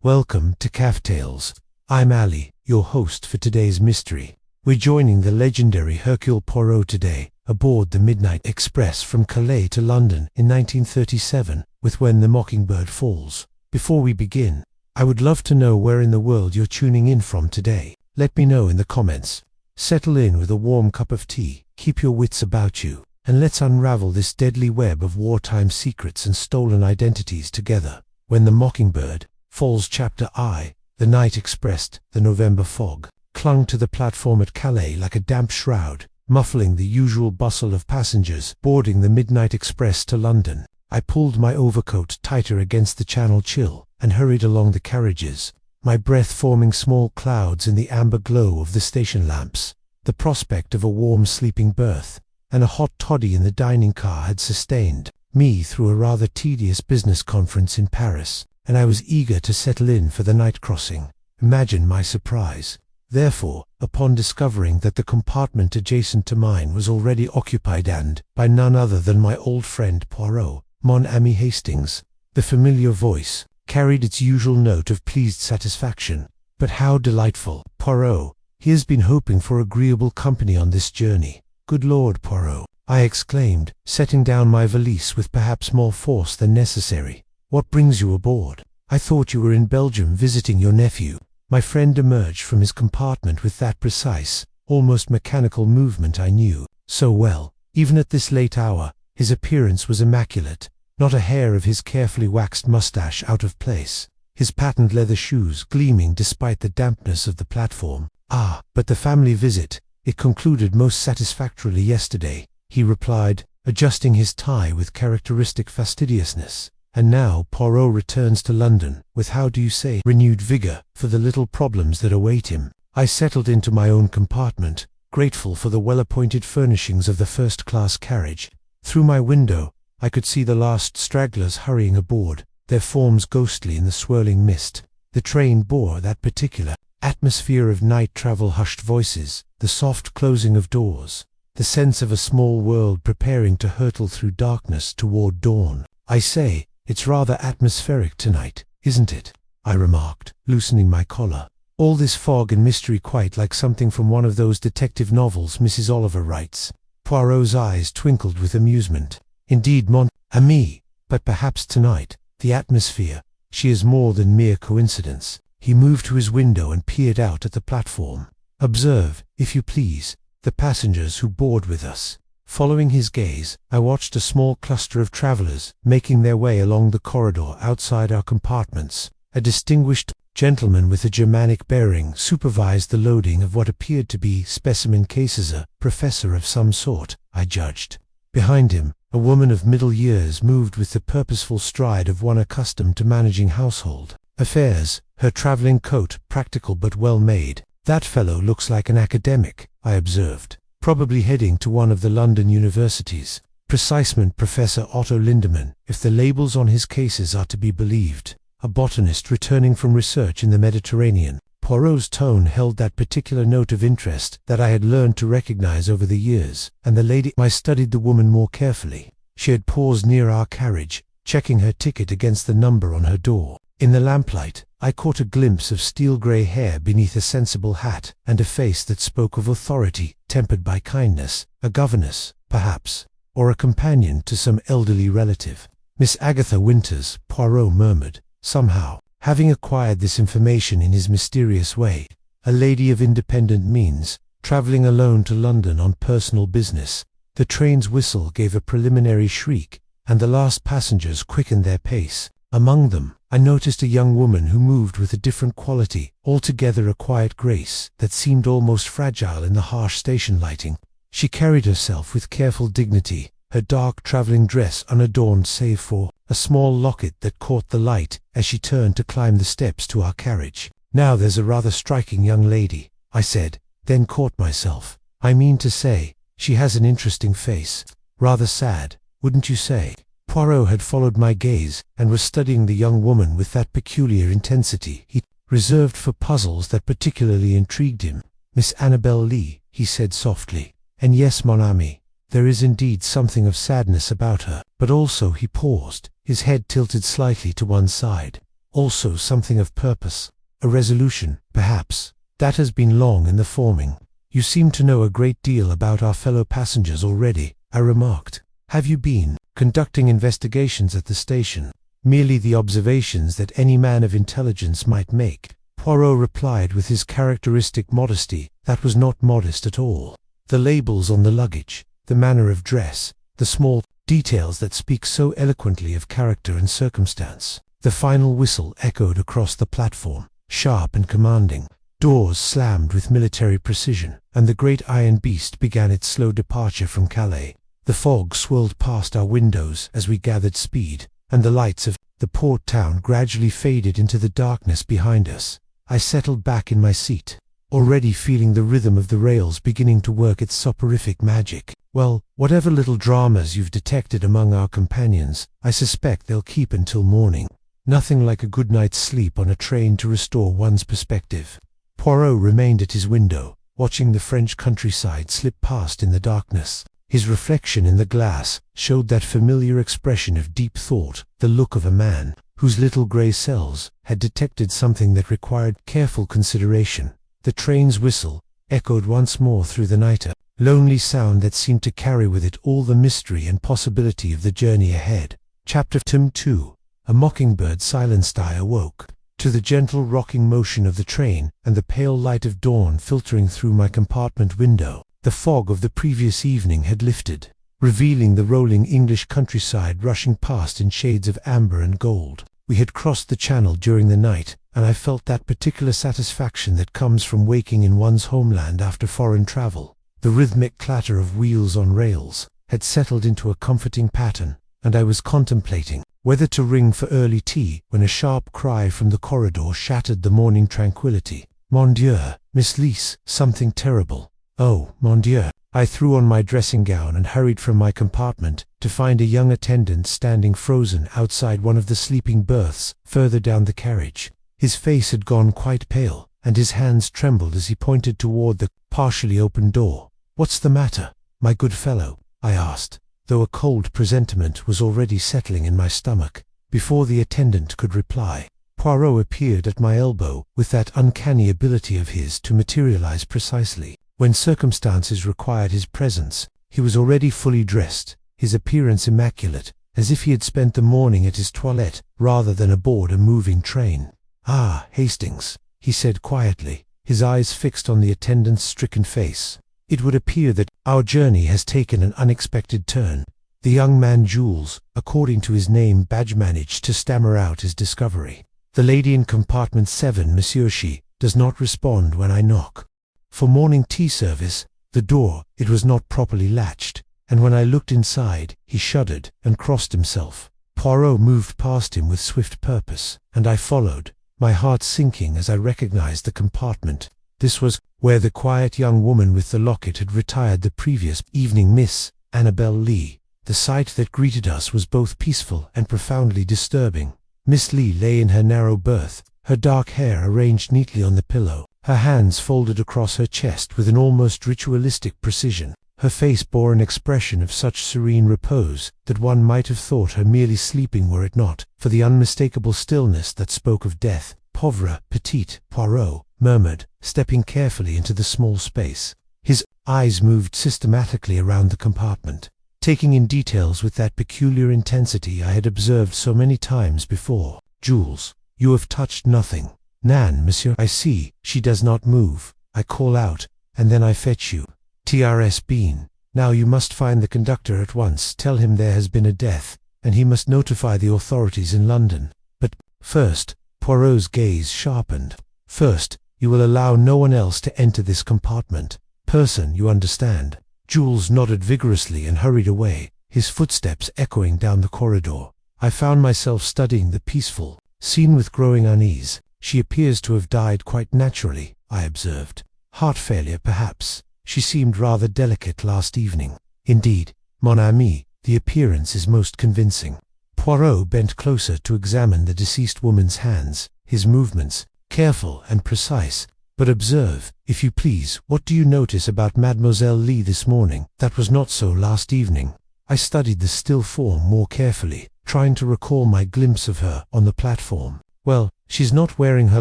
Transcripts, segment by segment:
Welcome to Café Tales. I'm Alie, your host for today's mystery. We're joining the legendary Hercule Poirot today, aboard the Midnight Express from Calais to London in 1937, with When the Mockingbird Falls. Before we begin, I would love to know where in the world you're tuning in from today. Let me know in the comments. Settle in with a warm cup of tea, keep your wits about you, and let's unravel this deadly web of wartime secrets and stolen identities together. When the Mockingbird Falls. Chapter I. The night expressed, the November fog, clung to the platform at Calais like a damp shroud, muffling the usual bustle of passengers boarding the Midnight Express to London. I pulled my overcoat tighter against the Channel chill and hurried along the carriages, my breath forming small clouds in the amber glow of the station lamps. The prospect of a warm sleeping berth and a hot toddy in the dining car had sustained me through a rather tedious business conference in Paris, and I was eager to settle in for the night crossing. Imagine my surprise, therefore, upon discovering that the compartment adjacent to mine was already occupied and by none other than my old friend Poirot, mon ami Hastings. The familiar voice carried its usual note of pleased satisfaction. But how delightful! Poirot, he has been hoping for agreeable company on this journey. Good Lord, Poirot, I exclaimed, setting down my valise with perhaps more force than necessary. What brings you aboard? I thought you were in Belgium visiting your nephew. My friend emerged from his compartment with that precise, almost mechanical movement I knew so well. Even at this late hour, his appearance was immaculate, not a hair of his carefully waxed mustache out of place, his patent leather shoes gleaming despite the dampness of the platform. Ah, but the family visit, it concluded most satisfactorily yesterday, he replied, adjusting his tie with characteristic fastidiousness. And now Poirot returns to London with, how do you say, renewed vigor for the little problems that await him. I settled into my own compartment, grateful for the well-appointed furnishings of the first-class carriage. Through my window, I could see the last stragglers hurrying aboard, their forms ghostly in the swirling mist. The train bore that particular atmosphere of night travel, hushed voices, the soft closing of doors, the sense of a small world preparing to hurtle through darkness toward dawn. I say, it's rather atmospheric tonight, isn't it? I remarked, loosening my collar. All this fog and mystery, quite like something from one of those detective novels Mrs. Oliver writes. Poirot's eyes twinkled with amusement. Indeed, mon ami, but perhaps tonight, the atmosphere, she is more than mere coincidence. He moved to his window and peered out at the platform. Observe, if you please, the passengers who board with us. Following his gaze, I watched a small cluster of travelers making their way along the corridor outside our compartments. A distinguished gentleman with a Germanic bearing supervised the loading of what appeared to be specimen cases, a professor of some sort, I judged. Behind him, a woman of middle years moved with the purposeful stride of one accustomed to managing household affairs, her traveling coat practical but well made. That fellow looks like an academic, I observed. Probably heading to one of the London universities. Precisement Professor Otto Lindemann, if the labels on his cases are to be believed. A botanist returning from research in the Mediterranean. Poirot's tone held that particular note of interest that I had learned to recognize over the years, and the lady. I studied the woman more carefully. She had paused near our carriage, checking her ticket against the number on her door. In the lamplight, I caught a glimpse of steel-grey hair beneath a sensible hat, and a face that spoke of authority, tempered by kindness, a governess, perhaps, or a companion to some elderly relative. Miss Agatha Winters, Poirot murmured, somehow, having acquired this information in his mysterious way. A lady of independent means, travelling alone to London on personal business. The train's whistle gave a preliminary shriek, and the last passengers quickened their pace. Among them, I noticed a young woman who moved with a different quality, altogether a quiet grace that seemed almost fragile in the harsh station lighting. She carried herself with careful dignity, her dark travelling dress unadorned save for a small locket that caught the light as she turned to climb the steps to our carriage. Now there's a rather striking young lady, I said, then caught myself. I mean to say, she has an interesting face. Rather sad, wouldn't you say? Poirot had followed my gaze and was studying the young woman with that peculiar intensity he reserved for puzzles that particularly intrigued him. Miss Annabel Lee, he said softly. And yes, mon ami, there is indeed something of sadness about her. But also he paused, his head tilted slightly to one side. Also something of purpose. A resolution, perhaps. That has been long in the forming. You seem to know a great deal about our fellow passengers already, I remarked. Have you been conducting investigations at the station? Merely the observations that any man of intelligence might make. Poirot replied with his characteristic modesty that was not modest at all. The labels on the luggage, the manner of dress, the small details that speak so eloquently of character and circumstance. The final whistle echoed across the platform, sharp and commanding. Doors slammed with military precision, and the great iron beast began its slow departure from Calais. The fog swirled past our windows as we gathered speed, and the lights of the port town gradually faded into the darkness behind us. I settled back in my seat, already feeling the rhythm of the rails beginning to work its soporific magic. Well, whatever little dramas you've detected among our companions, I suspect they'll keep until morning. Nothing like a good night's sleep on a train to restore one's perspective. Poirot remained at his window, watching the French countryside slip past in the darkness. His reflection in the glass showed that familiar expression of deep thought, the look of a man whose little grey cells had detected something that required careful consideration. The train's whistle echoed once more through the night, a lonely sound that seemed to carry with it all the mystery and possibility of the journey ahead. Chapter 2. A mockingbird silenced. I awoke to the gentle rocking motion of the train and the pale light of dawn filtering through my compartment window. The fog of the previous evening had lifted, revealing the rolling English countryside rushing past in shades of amber and gold. We had crossed the channel during the night, and I felt that particular satisfaction that comes from waking in one's homeland after foreign travel. The rhythmic clatter of wheels on rails had settled into a comforting pattern, and I was contemplating whether to ring for early tea when a sharp cry from the corridor shattered the morning tranquility. Mon Dieu, Miss Lise, something terrible. Oh, mon Dieu. I threw on my dressing gown and hurried from my compartment to find a young attendant standing frozen outside one of the sleeping berths further down the carriage. His face had gone quite pale, and his hands trembled as he pointed toward the partially open door. "What's the matter, my good fellow?" I asked, though a cold presentiment was already settling in my stomach. Before the attendant could reply, Poirot appeared at my elbow with that uncanny ability of his to materialize precisely when circumstances required his presence. He was already fully dressed, his appearance immaculate, as if he had spent the morning at his toilette rather than aboard a moving train. "Ah, Hastings," he said quietly, his eyes fixed on the attendant's stricken face. "It would appear that our journey has taken an unexpected turn." The young man Jules, according to his name badge, managed to stammer out his discovery. "The lady in compartment 7, monsieur, she does not respond when I knock. For morning tea service, the door, it was not properly latched, and when I looked inside, he shuddered and crossed himself." Poirot moved past him with swift purpose, and I followed, my heart sinking as I recognized the compartment. This was where the quiet young woman with the locket had retired the previous evening, Miss Annabel Lee. The sight that greeted us was both peaceful and profoundly disturbing. Miss Lee lay in her narrow berth, her dark hair arranged neatly on the pillow, her hands folded across her chest with an almost ritualistic precision. Her face bore an expression of such serene repose that one might have thought her merely sleeping were it not for the unmistakable stillness that spoke of death. "Pauvre petite," Poirot murmured, stepping carefully into the small space. His eyes moved systematically around the compartment, taking in details with that peculiar intensity I had observed so many times before. "Jules, you have touched nothing." "Nan, monsieur, I see, she does not move." I call out, and then I fetch you. "Trs. Bean. Now you must find the conductor at once, tell him there has been a death, and he must notify the authorities in London. But first," Poirot's gaze sharpened, "first, you will allow no one else to enter this compartment. Person, you understand." Jules nodded vigorously and hurried away, his footsteps echoing down the corridor. I found myself studying the peaceful scene with growing unease. "She appears to have died quite naturally," I observed. "Heart failure, perhaps. She seemed rather delicate last evening." "Indeed, mon ami, the appearance is most convincing." Poirot bent closer to examine the deceased woman's hands, his movements careful and precise. "But observe, if you please, what do you notice about Mademoiselle Lee this morning that was not so last evening?" I studied the still form more carefully, trying to recall my glimpse of her on the platform. Well, she's not wearing her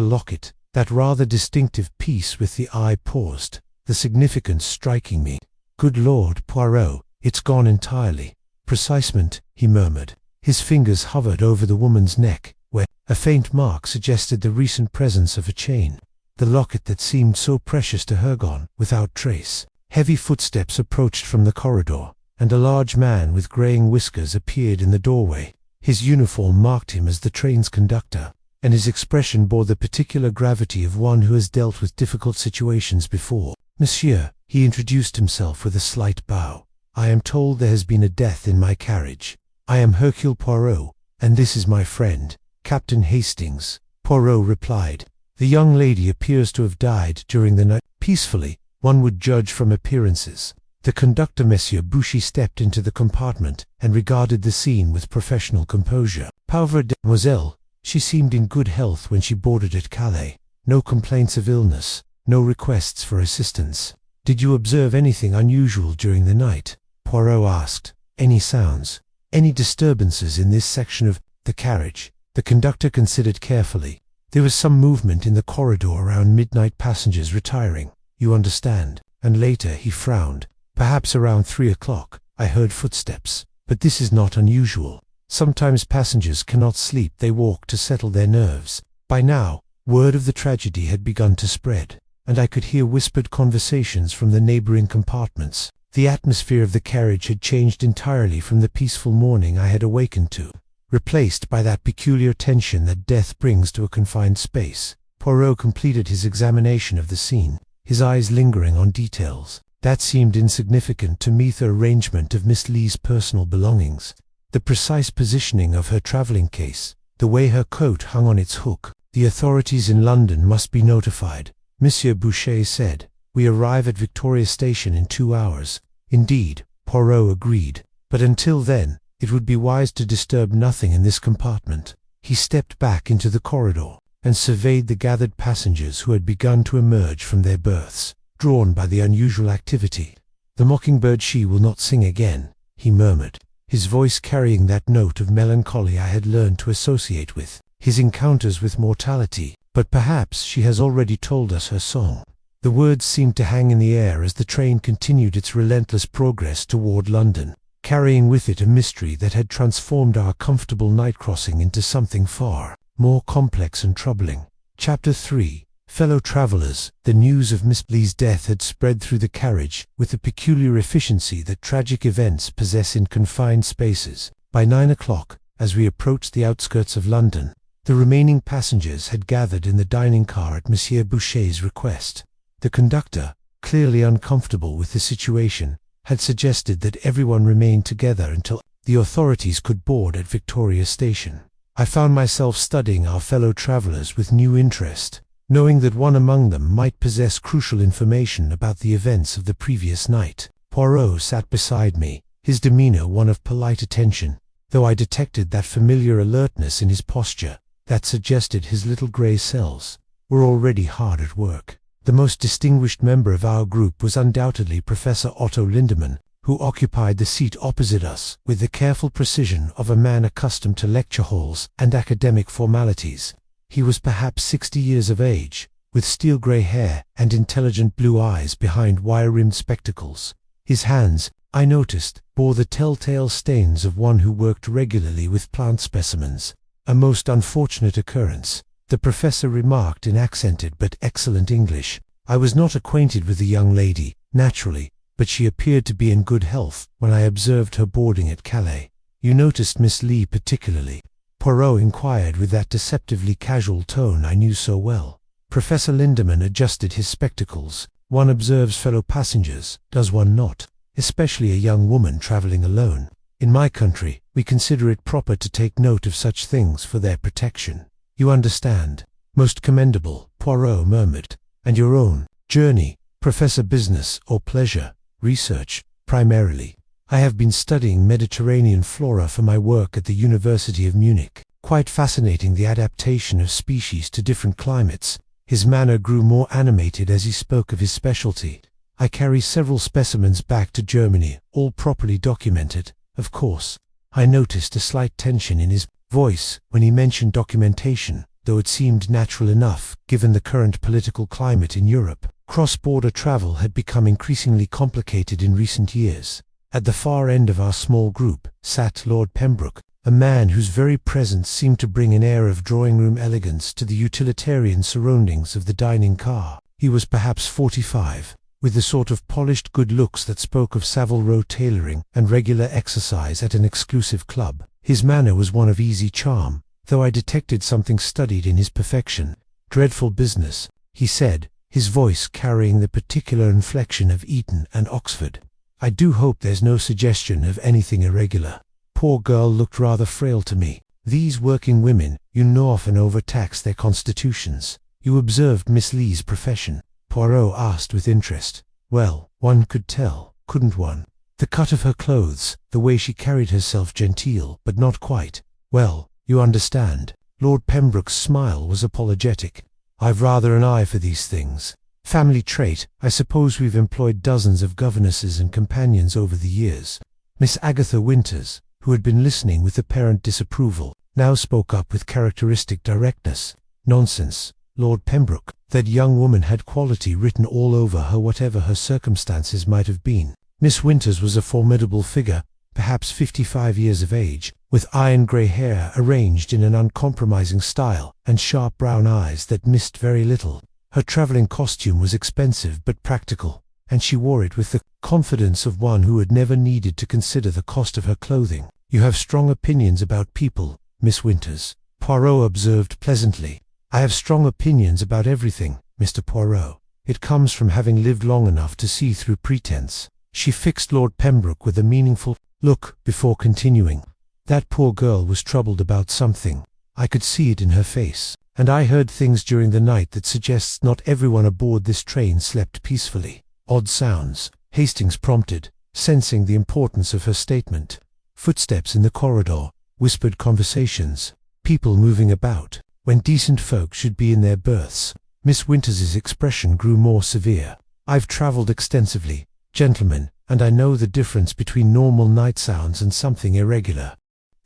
locket, that rather distinctive piece with the eye paused, the significance striking me. Good Lord, Poirot, it's gone entirely. Precisement, he murmured. His fingers hovered over the woman's neck, where a faint mark suggested the recent presence of a chain. The locket that seemed so precious to her gone, without trace. Heavy footsteps approached from the corridor, and a large man with graying whiskers appeared in the doorway. His uniform marked him as the train's conductor, and his expression bore the particular gravity of one who has dealt with difficult situations before. Monsieur, he introduced himself with a slight bow. I am told there has been a death in my carriage. I am Hercule Poirot, and this is my friend, Captain Hastings. Poirot replied. The young lady appears to have died during the night. Peacefully, one would judge from appearances. The conductor, Monsieur Bouchy, stepped into the compartment and regarded the scene with professional composure. Pauvre demoiselle, she seemed in good health when she boarded at Calais. No complaints of illness, no requests for assistance. Did you observe anything unusual during the night? Poirot asked. Any sounds? Any disturbances in this section of the carriage? The conductor considered carefully. There was some movement in the corridor around midnight, passengers retiring, you understand. And later he frowned. Perhaps around 3 o'clock, I heard footsteps. But this is not unusual. Sometimes passengers cannot sleep, they walk to settle their nerves. By now, word of the tragedy had begun to spread, and I could hear whispered conversations from the neighboring compartments. The atmosphere of the carriage had changed entirely from the peaceful morning I had awakened to, replaced by that peculiar tension that death brings to a confined space. Poirot completed his examination of the scene, his eyes lingering on details that seemed insignificant to me: the arrangement of Miss Lee's personal belongings, the precise positioning of her traveling case, the way her coat hung on its hook. The authorities in London must be notified, Monsieur Boucher said. We arrive at Victoria Station in 2 hours. Indeed, Poirot agreed. But until then, it would be wise to disturb nothing in this compartment. He stepped back into the corridor and surveyed the gathered passengers who had begun to emerge from their berths, drawn by the unusual activity. The Mockingbird, she will not sing again, he murmured, his voice carrying that note of melancholy I had learned to associate with his encounters with mortality. But perhaps she has already told us her song. The words seemed to hang in the air as the train continued its relentless progress toward London, carrying with it a mystery that had transformed our comfortable night crossing into something far more complex and troubling. Chapter 3. Fellow travelers. The news of Miss Lee's death had spread through the carriage with the peculiar efficiency that tragic events possess in confined spaces. By 9 o'clock, as we approached the outskirts of London, the remaining passengers had gathered in the dining car at Monsieur Boucher's request. The conductor, clearly uncomfortable with the situation, had suggested that everyone remain together until the authorities could board at Victoria Station. I found myself studying our fellow travelers with new interest, knowing that one among them might possess crucial information about the events of the previous night. Poirot sat beside me, his demeanor one of polite attention, though I detected that familiar alertness in his posture that suggested his little grey cells were already hard at work. The most distinguished member of our group was undoubtedly Professor Otto Lindemann, who occupied the seat opposite us with the careful precision of a man accustomed to lecture halls and academic formalities. He was perhaps 60 years of age, with steel-grey hair and intelligent blue eyes behind wire-rimmed spectacles. His hands, I noticed, bore the telltale stains of one who worked regularly with plant specimens. A most unfortunate occurrence, the professor remarked in accented but excellent English. I was not acquainted with the young lady, naturally, but she appeared to be in good health when I observed her boarding at Calais. You noticed Miss Lee particularly? Poirot inquired with that deceptively casual tone I knew so well. Professor Lindemann adjusted his spectacles. One observes fellow passengers, does one not? Especially a young woman traveling alone. In my country, we consider it proper to take note of such things for their protection. You understand? Most commendable, Poirot murmured. And your own journey, Professor? Business or pleasure? Research, primarily. I have been studying Mediterranean flora for my work at the University of Munich. Quite fascinating, the adaptation of species to different climates. His manner grew more animated as he spoke of his specialty. I carry several specimens back to Germany, all properly documented, of course. I noticed a slight tension in his voice when he mentioned documentation. though it seemed natural enough, given the current political climate in Europe. Cross-border travel had become increasingly complicated in recent years. At the far end of our small group sat Lord Pembroke, a man whose very presence seemed to bring an air of drawing-room elegance to the utilitarian surroundings of the dining car. He was perhaps 45, with the sort of polished good looks that spoke of Savile Row tailoring and regular exercise at an exclusive club. His manner was one of easy charm, though I detected something studied in his perfection. "Dreadful business," he said, his voice carrying the particular inflection of Eton and Oxford. "I do hope there's no suggestion of anything irregular." Poor girl looked rather frail to me. "These working women, you know, often overtax their constitutions." "You observed Miss Lee's profession?" Poirot asked with interest. "Well, one could tell, couldn't one? The cut of her clothes, the way she carried herself, genteel, but not quite. Well, you understand." Lord Pembroke's smile was apologetic. "I've rather an eye for these things. Family trait. I suppose we've employed dozens of governesses and companions over the years." Miss Agatha Winters, who had been listening with apparent disapproval, now spoke up with characteristic directness. "Nonsense, Lord Pembroke. That young woman had quality written all over her, whatever her circumstances might have been." Miss Winters was a formidable figure, perhaps 55 years of age, with iron-grey hair arranged in an uncompromising style, and sharp brown eyes that missed very little. Her travelling costume was expensive but practical, and she wore it with the confidence of one who had never needed to consider the cost of her clothing. "You have strong opinions about people, Miss Winters," Poirot observed pleasantly. "I have strong opinions about everything, Mr. Poirot. It comes from having lived long enough to see through pretense." She fixed Lord Pembroke with a meaningful look before continuing. "That poor girl was troubled about something. I could see it in her face. And I heard things during the night that suggests not everyone aboard this train slept peacefully." "Odd sounds," Hastings prompted, sensing the importance of her statement. "Footsteps in the corridor, whispered conversations, people moving about, when decent folk should be in their berths." Miss Winters's expression grew more severe. "I've travelled extensively, gentlemen, and I know the difference between normal night sounds and something irregular."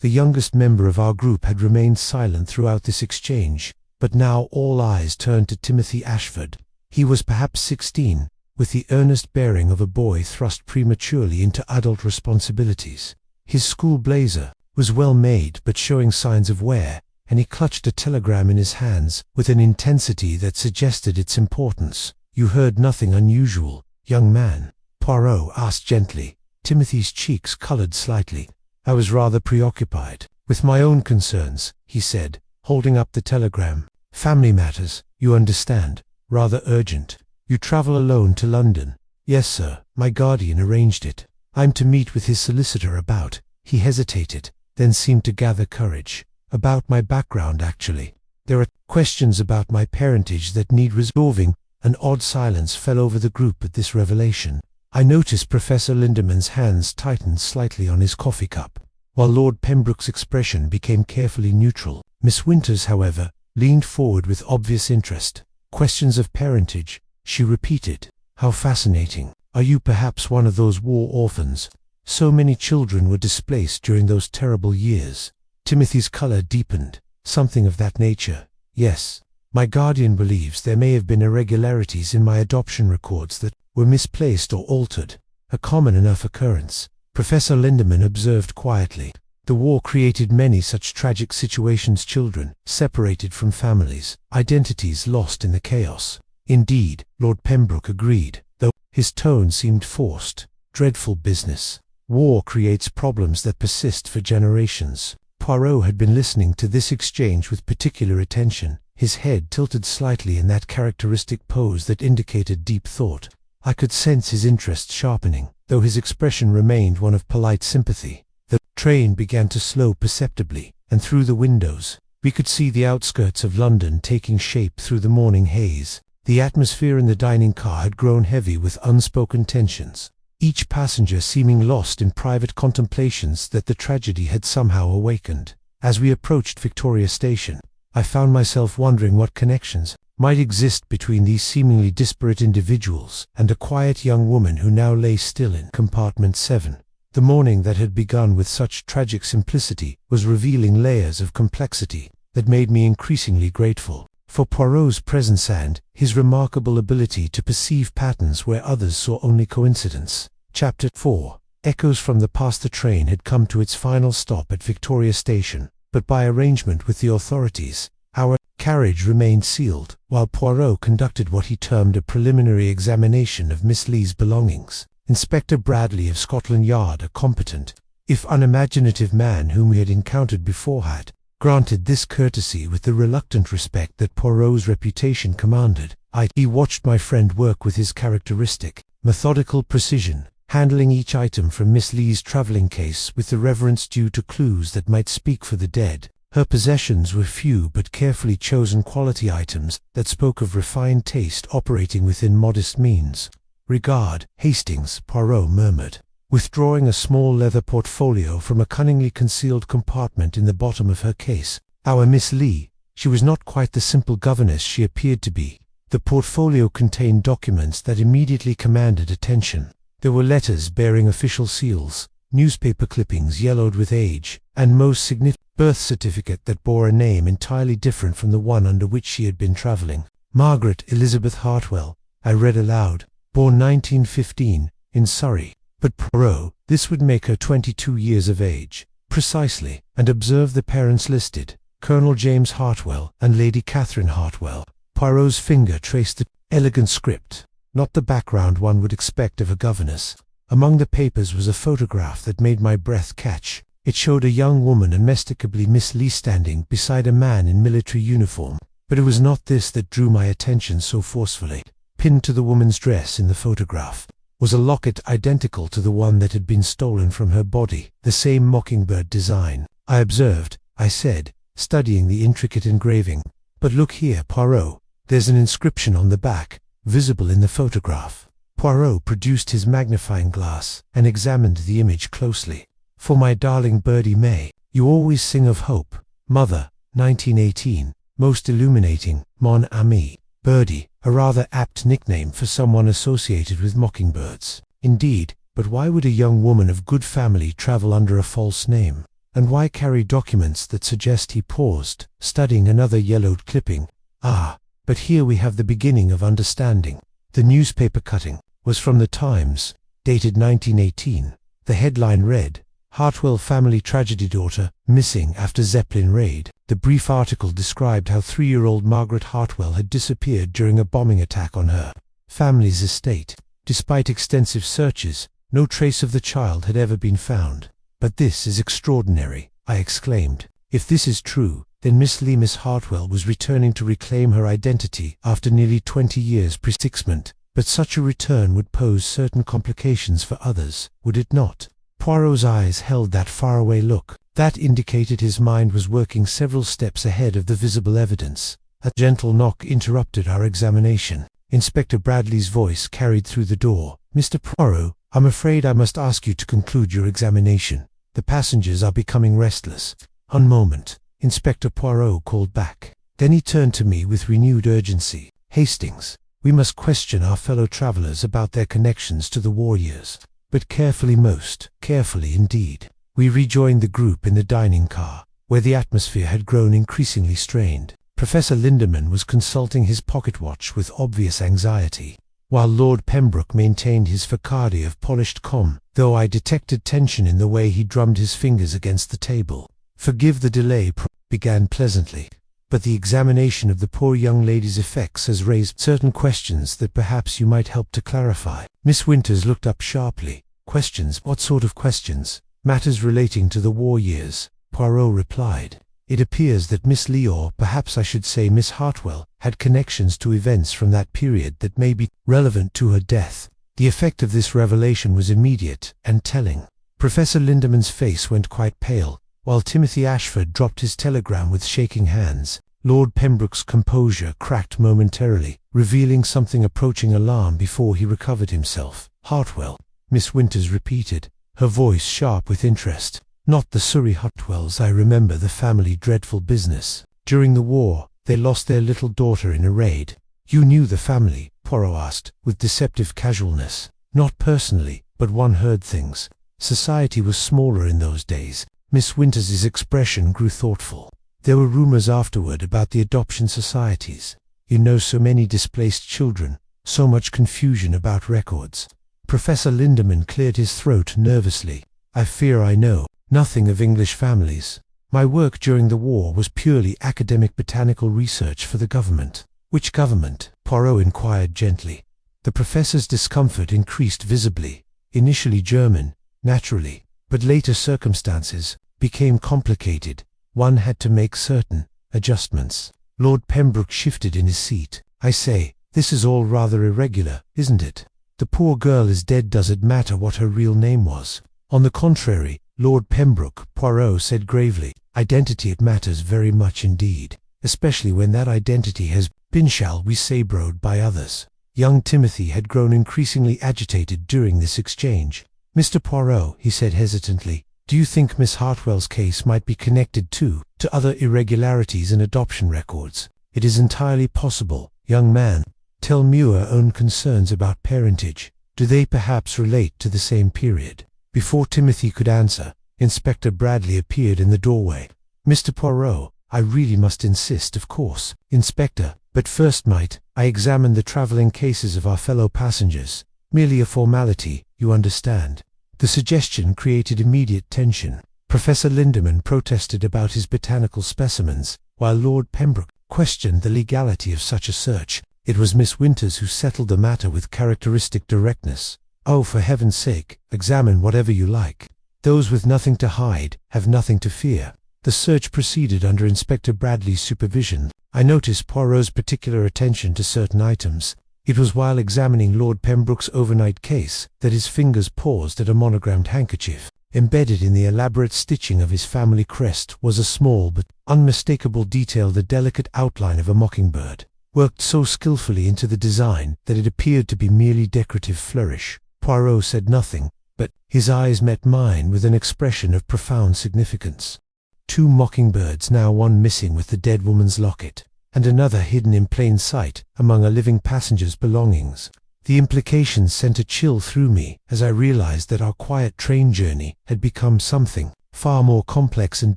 The youngest member of our group had remained silent throughout this exchange, but now all eyes turned to Timothy Ashford. He was perhaps 16, with the earnest bearing of a boy thrust prematurely into adult responsibilities. His school blazer was well made but showing signs of wear, and he clutched a telegram in his hands with an intensity that suggested its importance. "You heard nothing unusual, young man?" Poirot asked gently. Timothy's cheeks coloured slightly. "I was rather preoccupied with my own concerns," he said, holding up the telegram. "Family matters, you understand, rather urgent. You travel alone to London?" "Yes, sir. My guardian arranged it. I'm to meet with his solicitor about—" He hesitated, then seemed to gather courage. "About my background, actually. There are questions about my parentage that need resolving." An odd silence fell over the group at this revelation. I noticed Professor Lindeman's hands tightened slightly on his coffee cup, while Lord Pembroke's expression became carefully neutral. Miss Winters, however, leaned forward with obvious interest. "Questions of parentage," she repeated. "How fascinating. Are you perhaps one of those war orphans? So many children were displaced during those terrible years." Timothy's colour deepened. "Something of that nature, yes. My guardian believes there may have been irregularities in my adoption records that were misplaced or altered. A common enough occurrence," Professor Lindeman observed quietly. "The war created many such tragic situations, children separated from families, identities lost in the chaos." "Indeed," Lord Pembroke agreed, though his tone seemed forced. "Dreadful business. War creates problems that persist for generations." Poirot had been listening to this exchange with particular attention, his head tilted slightly in that characteristic pose that indicated deep thought. I could sense his interest sharpening, though his expression remained one of polite sympathy. The train began to slow perceptibly, and through the windows, we could see the outskirts of London taking shape through the morning haze. The atmosphere in the dining car had grown heavy with unspoken tensions, each passenger seeming lost in private contemplations that the tragedy had somehow awakened. As we approached Victoria Station, I found myself wondering what connections might exist between these seemingly disparate individuals and a quiet young woman who now lay still in compartment 7. The morning that had begun with such tragic simplicity was revealing layers of complexity that made me increasingly grateful for Poirot's presence and his remarkable ability to perceive patterns where others saw only coincidence. Chapter 4. Echoes from the past. The train had come to its final stop at Victoria Station, but by arrangement with the authorities, our carriage remained sealed, while Poirot conducted what he termed a preliminary examination of Miss Lee's belongings. Inspector Bradley of Scotland Yard, a competent, if unimaginative man whom we had encountered before, had granted this courtesy with the reluctant respect that Poirot's reputation commanded. He watched my friend work with his characteristic, methodical precision, handling each item from Miss Lee's travelling case with the reverence due to clues that might speak for the dead. Her possessions were few but carefully chosen quality items that spoke of refined taste operating within modest means. "Regard, Hastings," Poirot murmured, withdrawing a small leather portfolio from a cunningly concealed compartment in the bottom of her case. "Our Miss Lee, she was not quite the simple governess she appeared to be." The portfolio contained documents that immediately commanded attention. There were letters bearing official seals, newspaper clippings yellowed with age, and most significant, birth certificate that bore a name entirely different from the one under which she had been travelling. "Margaret Elizabeth Hartwell," I read aloud, "born 1915, in Surrey." "But Poirot, this would make her 22 years of age." "Precisely, and observe the parents listed, Colonel James Hartwell and Lady Catherine Hartwell." Poirot's finger traced the elegant script, not the background one would expect of a governess. Among the papers was a photograph that made my breath catch. It showed a young woman, unmistakably Miss Lee, standing beside a man in military uniform. But it was not this that drew my attention so forcefully. Pinned to the woman's dress in the photograph was a locket identical to the one that had been stolen from her body, the same Mockingbird design. "I observed," I said, studying the intricate engraving. "But look here, Poirot, there's an inscription on the back, visible in the photograph." Poirot produced his magnifying glass and examined the image closely. "For my darling Birdie May, you always sing of hope. Mother, 1918, most illuminating, mon ami." Birdie, a rather apt nickname for someone associated with mockingbirds. Indeed, but why would a young woman of good family travel under a false name? And why carry documents that suggest? He paused, studying another yellowed clipping. "Ah, but here we have the beginning of understanding." The newspaper cutting was from the Times, dated 1918. The headline read, "Hartwell family tragedy, daughter missing after Zeppelin raid." The brief article described how 3-year-old Margaret Hartwell had disappeared during a bombing attack on her family's estate. Despite extensive searches, no trace of the child had ever been found. "But this is extraordinary," I exclaimed. "If this is true, then Miss Hartwell was returning to reclaim her identity after nearly 20 years pre-6ment. But such a return would pose certain complications for others, would it not?" Poirot's eyes held that faraway look. That indicated his mind was working several steps ahead of the visible evidence. A gentle knock interrupted our examination. Inspector Bradley's voice carried through the door. "Mr. Poirot, I'm afraid I must ask you to conclude your examination. The passengers are becoming restless." "One moment," Inspector Poirot called back. Then he turned to me with renewed urgency. "Hastings, we must question our fellow travelers about their connections to the war years. But carefully, most carefully indeed." We rejoined the group in the dining car, where the atmosphere had grown increasingly strained. Professor Lindemann was consulting his pocket watch with obvious anxiety, while Lord Pembroke maintained his facade of polished calm, though I detected tension in the way he drummed his fingers against the table. "Forgive the delay," began pleasantly, "but the examination of the poor young lady's effects has raised certain questions that perhaps you might help to clarify." Miss Winters looked up sharply. "Questions? What sort of questions?" "Matters relating to the war years," Poirot replied. "It appears that Miss Lee, or perhaps I should say Miss Hartwell, had connections to events from that period that may be relevant to her death." The effect of this revelation was immediate and telling. Professor Lindemann's face went quite pale, while Timothy Ashford dropped his telegram with shaking hands. Lord Pembroke's composure cracked momentarily, revealing something approaching alarm before he recovered himself. "Hartwell," Miss Winters repeated, her voice sharp with interest. "Not the Surrey Hartwells. I remember the family dreadful business. During the war, they lost their little daughter in a raid." "You knew the family?" Poirot asked, with deceptive casualness. "Not personally, but one heard things. Society was smaller in those days." Miss Winters's expression grew thoughtful. There were rumors afterward about the adoption societies. You know, so many displaced children, so much confusion about records. Professor Lindemann cleared his throat nervously. I fear I know nothing of English families. My work during the war was purely academic botanical research for the government. Which government? Poirot inquired gently. The professor's discomfort increased visibly. Initially German, naturally, but later circumstances became complicated. One had to make certain adjustments. Lord Pembroke shifted in his seat. I say, this is all rather irregular, isn't it? The poor girl is dead. Does it matter what her real name was? On the contrary, Lord Pembroke, Poirot said gravely, identity it matters very much indeed, especially when that identity has been, shall we say, borrowed by others. Young Timothy had grown increasingly agitated during this exchange. Mr. Poirot, he said hesitantly, do you think Miss Hartwell's case might be connected to other irregularities in adoption records? It is entirely possible, young man. Tell me your own concerns about parentage. Do they perhaps relate to the same period? Before Timothy could answer, Inspector Bradley appeared in the doorway. Mr. Poirot, I really must insist, of course, Inspector, but first might I examine the travelling cases of our fellow passengers? Merely a formality, you understand. The suggestion created immediate tension. Professor Lindemann protested about his botanical specimens, while Lord Pembroke questioned the legality of such a search. It was Miss Winters who settled the matter with characteristic directness. Oh, for heaven's sake, examine whatever you like. Those with nothing to hide have nothing to fear. The search proceeded under Inspector Bradley's supervision. I noticed Poirot's particular attention to certain items. It was while examining Lord Pembroke's overnight case that his fingers paused at a monogrammed handkerchief. Embedded in the elaborate stitching of his family crest was a small but unmistakable detail, the delicate outline of a mockingbird, worked so skillfully into the design that it appeared to be merely decorative flourish. Poirot said nothing, but his eyes met mine with an expression of profound significance. 2 mockingbirds, now one missing with the dead woman's locket, and another hidden in plain sight among a living passenger's belongings. The implications sent a chill through me as I realized that our quiet train journey had become something far more complex and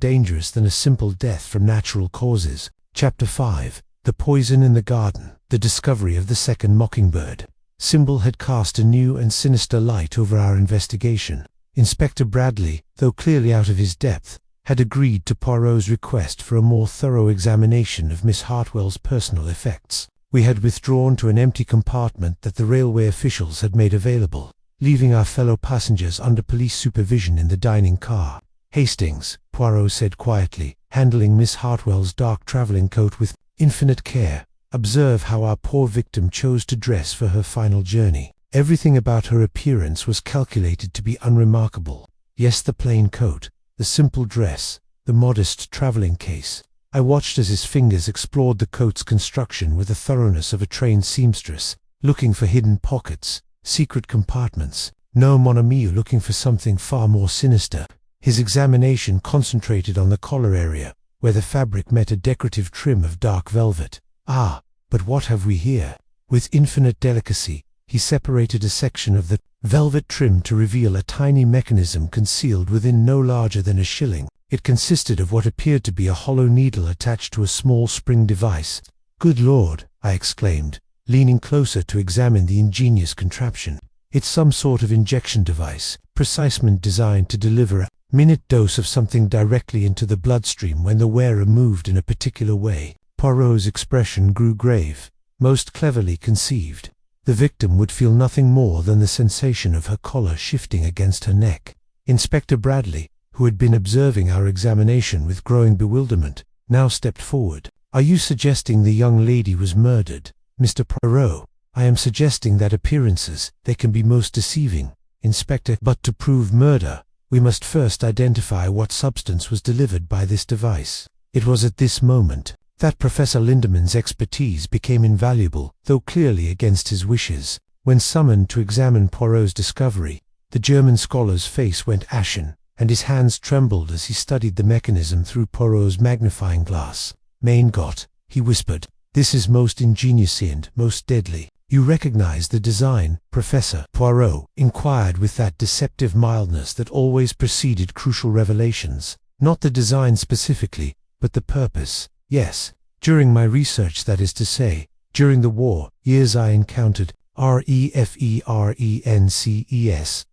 dangerous than a simple death from natural causes. Chapter 5. The Poison in the Garden. The discovery of the second mockingbird symbol had cast a new and sinister light over our investigation. Inspector Bradley, though clearly out of his depth, had agreed to Poirot's request for a more thorough examination of Miss Hartwell's personal effects. We had withdrawn to an empty compartment that the railway officials had made available, leaving our fellow passengers under police supervision in the dining car. Hastings, Poirot said quietly, handling Miss Hartwell's dark travelling coat with infinite care, observe how our poor victim chose to dress for her final journey. Everything about her appearance was calculated to be unremarkable. Yes, the plain coat, the simple dress, the modest travelling case. I watched as his fingers explored the coat's construction with the thoroughness of a trained seamstress, looking for hidden pockets, secret compartments. No, mon ami, looking for something far more sinister. His examination concentrated on the collar area, where the fabric met a decorative trim of dark velvet. Ah, but what have we here? With infinite delicacy, he separated a section of the velvet trim to reveal a tiny mechanism concealed within no larger than a shilling. It consisted of what appeared to be a hollow needle attached to a small spring device. Good Lord, I exclaimed, leaning closer to examine the ingenious contraption. It's some sort of injection device, precisely designed to deliver a minute dose of something directly into the bloodstream when the wearer moved in a particular way. Poirot's expression grew grave. Most cleverly conceived. The victim would feel nothing more than the sensation of her collar shifting against her neck. Inspector Bradley, who had been observing our examination with growing bewilderment, now stepped forward. Are you suggesting the young lady was murdered, Mr. Poirot? I am suggesting that appearances, they can be most deceiving, Inspector. But to prove murder, we must first identify what substance was delivered by this device. It was at this moment that Professor Lindemann's expertise became invaluable, though clearly against his wishes. When summoned to examine Poirot's discovery, the German scholar's face went ashen, and his hands trembled as he studied the mechanism through Poirot's magnifying glass. Mein Gott, he whispered, this is most ingenious and most deadly. You recognize the design, Professor? Poirot inquired with that deceptive mildness that always preceded crucial revelations. Not the design specifically, But the purpose, yes. During my research, that is to say, during the war years, I encountered references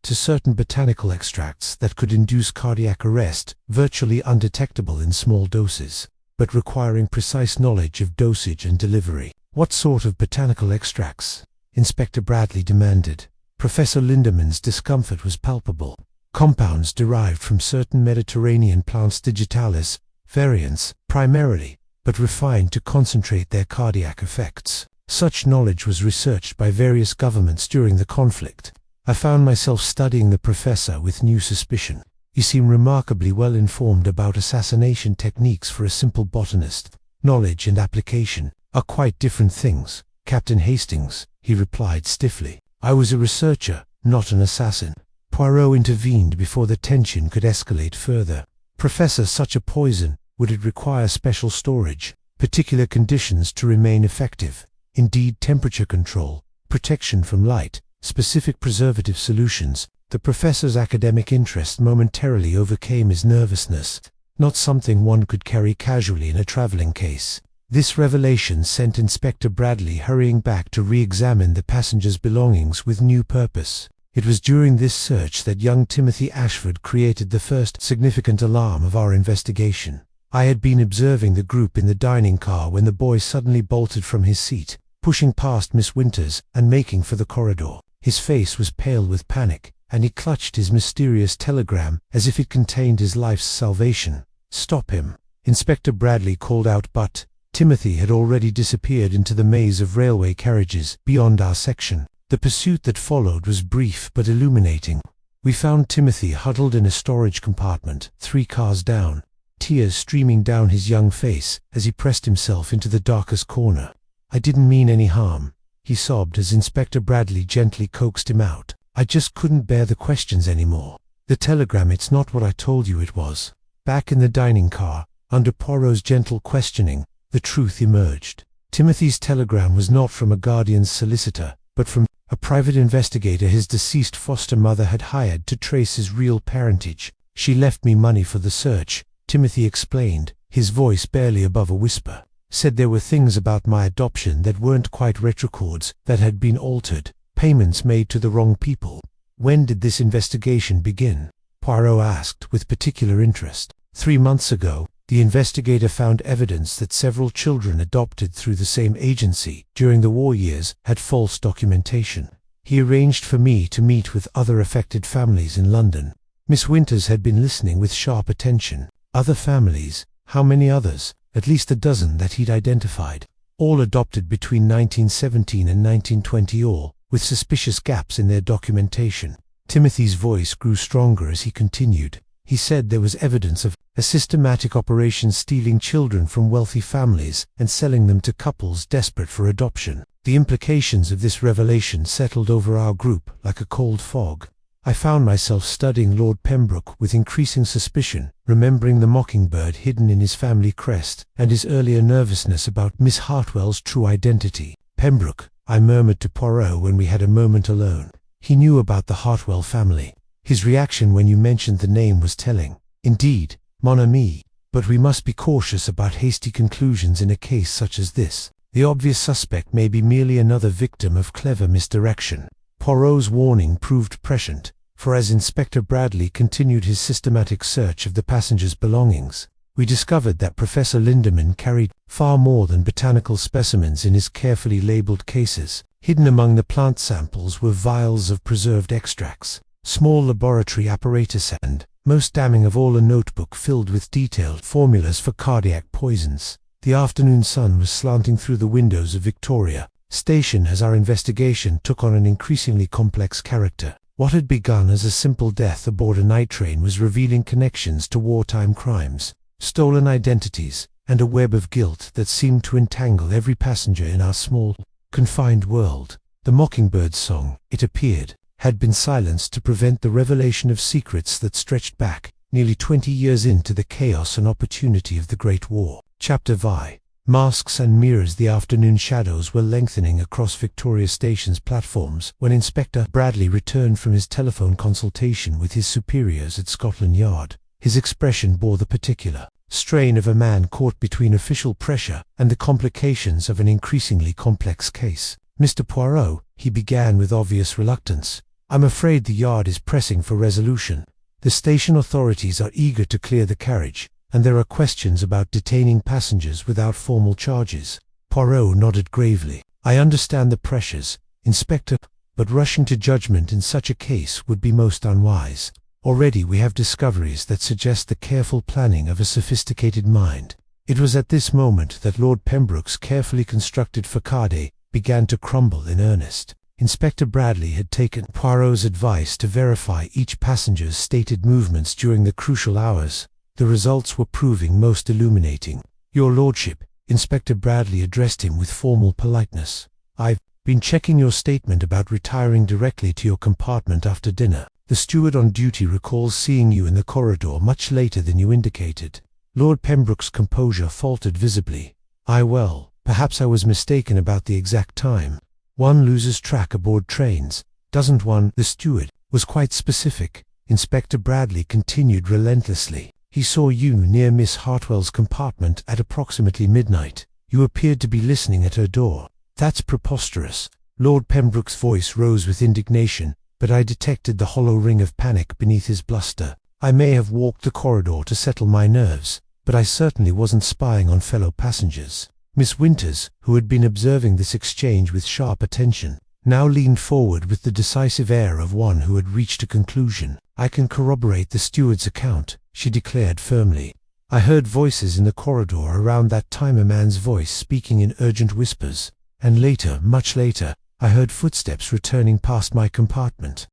to certain botanical extracts that could induce cardiac arrest, virtually undetectable in small doses, but requiring precise knowledge of dosage and delivery. What sort of botanical extracts? Inspector Bradley demanded. Professor Lindeman's discomfort was palpable. Compounds derived from certain Mediterranean plants, digitalis, variants, primarily, but refined to concentrate their cardiac effects. Such knowledge was researched by various governments during the conflict. I found myself studying the professor with new suspicion. He seemed remarkably well informed about assassination techniques for a simple botanist. Knowledge and application are quite different things, Captain Hastings, he replied stiffly. I was a researcher, not an assassin. Poirot intervened before the tension could escalate further. Professor, such a poison, would it require special storage, particular conditions to remain effective? Indeed, temperature control, protection from light, specific preservative solutions. The professor's academic interest momentarily overcame his nervousness. Not something one could carry casually in a traveling case. This revelation sent Inspector Bradley hurrying back to re-examine the passenger's belongings with new purpose. It was during this search that young Timothy Ashford created the first significant alarm of our investigation. I had been observing the group in the dining car when the boy suddenly bolted from his seat, pushing past Miss Winters and making for the corridor. His face was pale with panic, and he clutched his mysterious telegram as if it contained his life's salvation. "Stop him!" Inspector Bradley called out, but Timothy had already disappeared into the maze of railway carriages beyond our section. The pursuit that followed was brief but illuminating. We found Timothy huddled in a storage compartment, 3 cars down, tears streaming down his young face as he pressed himself into the darkest corner. "I didn't mean any harm," he sobbed as Inspector Bradley gently coaxed him out. "I just couldn't bear the questions anymore. The telegram, it's not what I told you it was." Back in the dining car, under Poirot's gentle questioning, the truth emerged. Timothy's telegram was not from a guardian's solicitor, but from a private investigator his deceased foster mother had hired to trace his real parentage. "She left me money for the search," Timothy explained, his voice barely above a whisper. "Said there were things about my adoption that weren't quite records, that had been altered, payments made to the wrong people." "When did this investigation begin?" Poirot asked with particular interest. 3 months ago, the investigator found evidence that several children adopted through the same agency during the war years had false documentation. He arranged for me to meet with other affected families in London. Miss Winters had been listening with sharp attention. Other families? How many others? At least a dozen that he'd identified. All adopted between 1917 and 1920, all with suspicious gaps in their documentation. Timothy's voice grew stronger as he continued. He said there was evidence of a systematic operation stealing children from wealthy families and selling them to couples desperate for adoption. The implications of this revelation settled over our group like a cold fog. I found myself studying Lord Pembroke with increasing suspicion, remembering the Mockingbird hidden in his family crest, and his earlier nervousness about Miss Hartwell's true identity. "Pembroke," I murmured to Poirot when we had a moment alone. He knew about the Hartwell family. His reaction when you mentioned the name was telling. "Indeed, mon ami, but we must be cautious about hasty conclusions in a case such as this. The obvious suspect may be merely another victim of clever misdirection." Poirot's warning proved prescient, for as Inspector Bradley continued his systematic search of the passenger's belongings, we discovered that Professor Lindeman carried far more than botanical specimens in his carefully labeled cases. Hidden among the plant samples were vials of preserved extracts, small laboratory apparatus, and, most damning of all, a notebook filled with detailed formulas for cardiac poisons. The afternoon sun was slanting through the windows of Victoria Station as our investigation took on an increasingly complex character. What had begun as a simple death aboard a night train was revealing connections to wartime crimes, stolen identities, and a web of guilt that seemed to entangle every passenger in our small, confined world. The Mockingbird song, it appeared, had been silenced to prevent the revelation of secrets that stretched back nearly 20 years into the chaos and opportunity of the Great War. Chapter Vi. Masks and mirrors. The afternoon shadows were lengthening across Victoria Station's platforms when Inspector Bradley returned from his telephone consultation with his superiors at Scotland Yard. His expression bore the particular. strain of a man caught between official pressure and the complications of an increasingly complex case. "Mr. Poirot," he began with obvious reluctance, "I'm afraid the yard is pressing for resolution. The station authorities are eager to clear the carriage, and there are questions about detaining passengers without formal charges." Poirot nodded gravely. "I understand the pressures, Inspector, but rushing to judgment in such a case would be most unwise. Already we have discoveries that suggest the careful planning of a sophisticated mind." It was at this moment that Lord Pembroke's carefully constructed facade began to crumble in earnest. Inspector Bradley had taken Poirot's advice to verify each passenger's stated movements during the crucial hours. The results were proving most illuminating. "Your Lordship," Inspector Bradley addressed him with formal politeness, "I've been checking your statement about retiring directly to your compartment after dinner. The steward on duty recalls seeing you in the corridor much later than you indicated." Lord Pembroke's composure faltered visibly. Perhaps I was mistaken about the exact time. One loses track aboard trains, doesn't one?" The steward was quite specific. Inspector Bradley continued relentlessly. "He saw you near Miss Hartwell's compartment at approximately midnight. You appeared to be listening at her door." "That's preposterous." Lord Pembroke's voice rose with indignation, but I detected the hollow ring of panic beneath his bluster. "I may have walked the corridor to settle my nerves, but I certainly wasn't spying on fellow passengers." Miss Winters, who had been observing this exchange with sharp attention, now leaned forward with the decisive air of one who had reached a conclusion. "I can corroborate the steward's account," she declared firmly. "I heard voices in the corridor around that time, a man's voice speaking in urgent whispers, and later, much later, I heard footsteps returning past my compartment."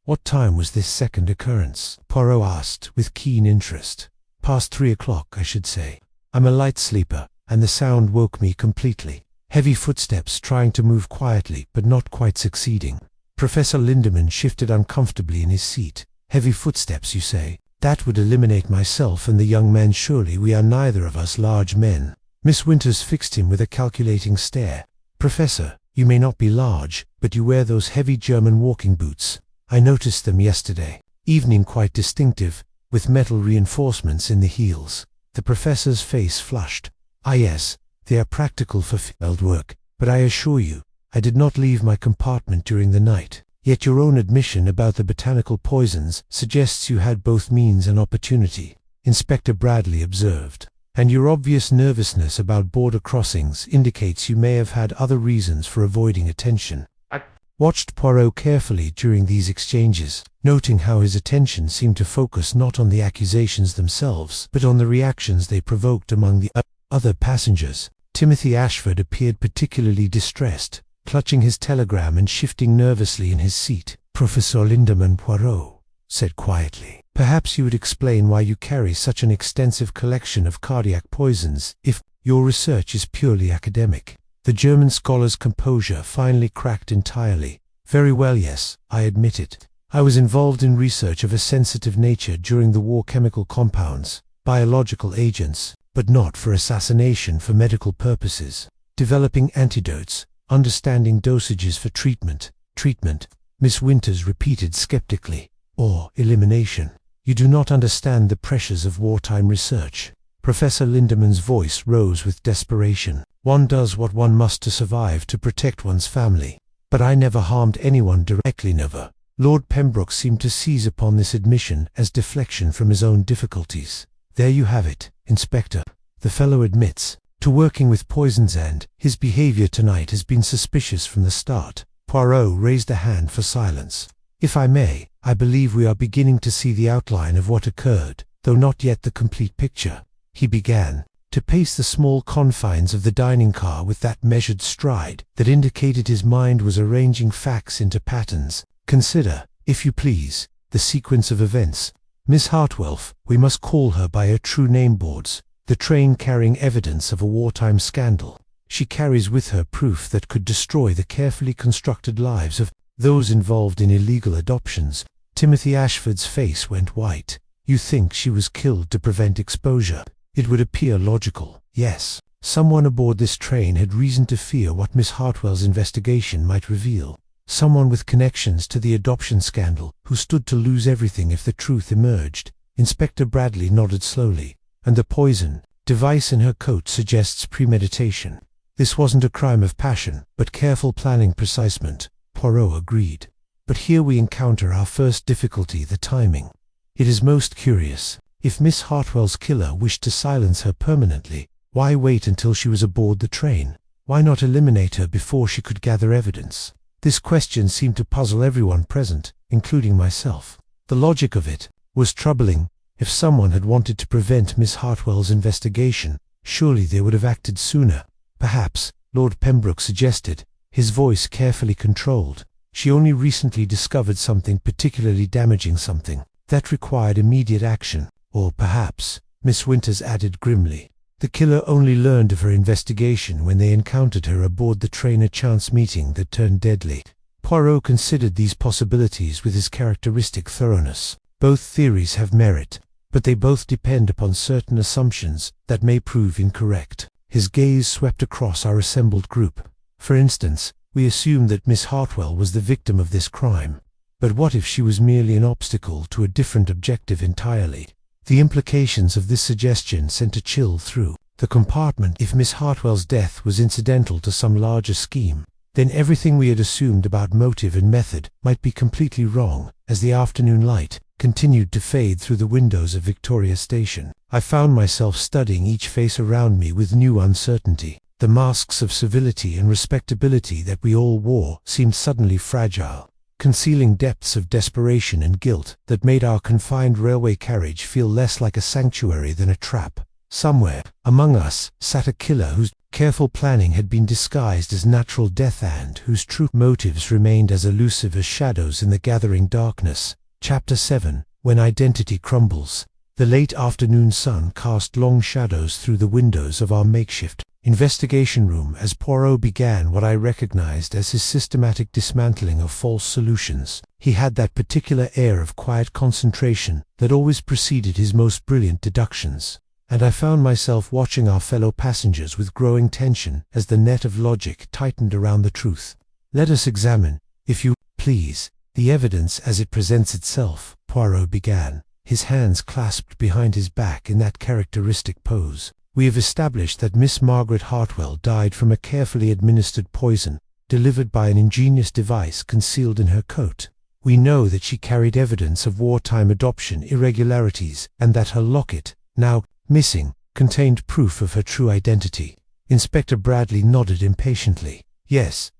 "What time was this second occurrence?" Poirot asked with keen interest. "Past 3 o'clock, I should say. I'm a light sleeper, and the sound woke me completely. Heavy footsteps trying to move quietly, but not quite succeeding." Professor Lindemann shifted uncomfortably in his seat. "Heavy footsteps, you say? That would eliminate myself and the young men. Surely we are neither of us large men." Miss Winters fixed him with a calculating stare. "Professor, you may not be large, but you wear those heavy German walking boots. I noticed them yesterday evening, quite distinctive, with metal reinforcements in the heels." The professor's face flushed. "Ah yes, they are practical for field work, but I assure you, I did not leave my compartment during the night. Yet your own admission about the botanical poisons suggests you had both means and opportunity," Inspector Bradley observed. "And your obvious nervousness about border crossings indicates you may have had other reasons for avoiding attention." I watched Poirot carefully during these exchanges, noting how his attention seemed to focus not on the accusations themselves, but on the reactions they provoked among the other passengers. Timothy Ashford appeared particularly distressed, clutching his telegram and shifting nervously in his seat. "Professor Lindemann," Poirot said quietly, "perhaps you would explain why you carry such an extensive collection of cardiac poisons, if your research is purely academic." The German scholar's composure finally cracked entirely. "Very well, yes, I admit it. I was involved in research of a sensitive nature during the war. Chemical compounds, biological agents, but not for assassination, for medical purposes. Developing antidotes, understanding dosages for treatment." "Treatment," Miss Winters repeated skeptically, "or elimination. You do not understand the pressures of wartime research." Professor Lindemann's voice rose with desperation. "One does what one must to survive, to protect one's family. But I never harmed anyone directly, never." Lord Pembroke seemed to seize upon this admission as deflection from his own difficulties. "There you have it, Inspector. The fellow admits to working with poisons, and his behavior tonight has been suspicious from the start." Poirot raised a hand for silence. "If I may, I believe we are beginning to see the outline of what occurred, though not yet the complete picture." He began to pace the small confines of the dining car with that measured stride that indicated his mind was arranging facts into patterns. "Consider, if you please, the sequence of events. Miss Hartwell, we must call her by her true name, boards the train carrying evidence of a wartime scandal. She carries with her proof that could destroy the carefully constructed lives of those involved in illegal adoptions." Timothy Ashford's face went white. "You think she was killed to prevent exposure? It would appear logical. Yes, someone aboard this train had reason to fear what Miss Hartwell's investigation might reveal. Someone with connections to the adoption scandal, who stood to lose everything if the truth emerged." Inspector Bradley nodded slowly. and the poison device in her coat suggests premeditation. This wasn't a crime of passion, but careful planning precisement, Poirot agreed. But here we encounter our first difficulty, the timing. It is most curious. If Miss Hartwell's killer wished to silence her permanently, why wait until she was aboard the train? Why not eliminate her before she could gather evidence? This question seemed to puzzle everyone present, including myself. The logic of it was troubling. If someone had wanted to prevent Miss Hartwell's investigation, surely they would have acted sooner. Perhaps, Lord Pembroke suggested, his voice carefully controlled. She only recently discovered something particularly damaging, something that required immediate action. Or perhaps, Miss Winters added grimly, the killer only learned of her investigation when they encountered her aboard the train, a chance meeting that turned deadly. Poirot considered these possibilities with his characteristic thoroughness. Both theories have merit, but they both depend upon certain assumptions that may prove incorrect. His gaze swept across our assembled group. For instance, we assume that Miss Hartwell was the victim of this crime. But what if she was merely an obstacle to a different objective entirely? The implications of this suggestion sent a chill through the compartment. If Miss Hartwell's death was incidental to some larger scheme, then everything we had assumed about motive and method might be completely wrong. As the afternoon light continued to fade through the windows of Victoria Station, I found myself studying each face around me with new uncertainty. The masks of civility and respectability that we all wore seemed suddenly fragile, concealing depths of desperation and guilt that made our confined railway carriage feel less like a sanctuary than a trap. Somewhere among us sat a killer whose careful planning had been disguised as natural death and whose true motives remained as elusive as shadows in the gathering darkness. Chapter 7. When Identity Crumbles. The late afternoon sun cast long shadows through the windows of our makeshift investigation room as Poirot began what I recognized as his systematic dismantling of false solutions. He had that particular air of quiet concentration that always preceded his most brilliant deductions, and I found myself watching our fellow passengers with growing tension as the net of logic tightened around the truth. Let us examine, if you please, the evidence as it presents itself, Poirot began, his hands clasped behind his back in that characteristic pose. We have established that Miss Margaret Hartwell died from a carefully administered poison, delivered by an ingenious device concealed in her coat. We know that she carried evidence of wartime adoption irregularities, and that her locket, now missing, contained proof of her true identity. Inspector Bradley nodded impatiently. Yes,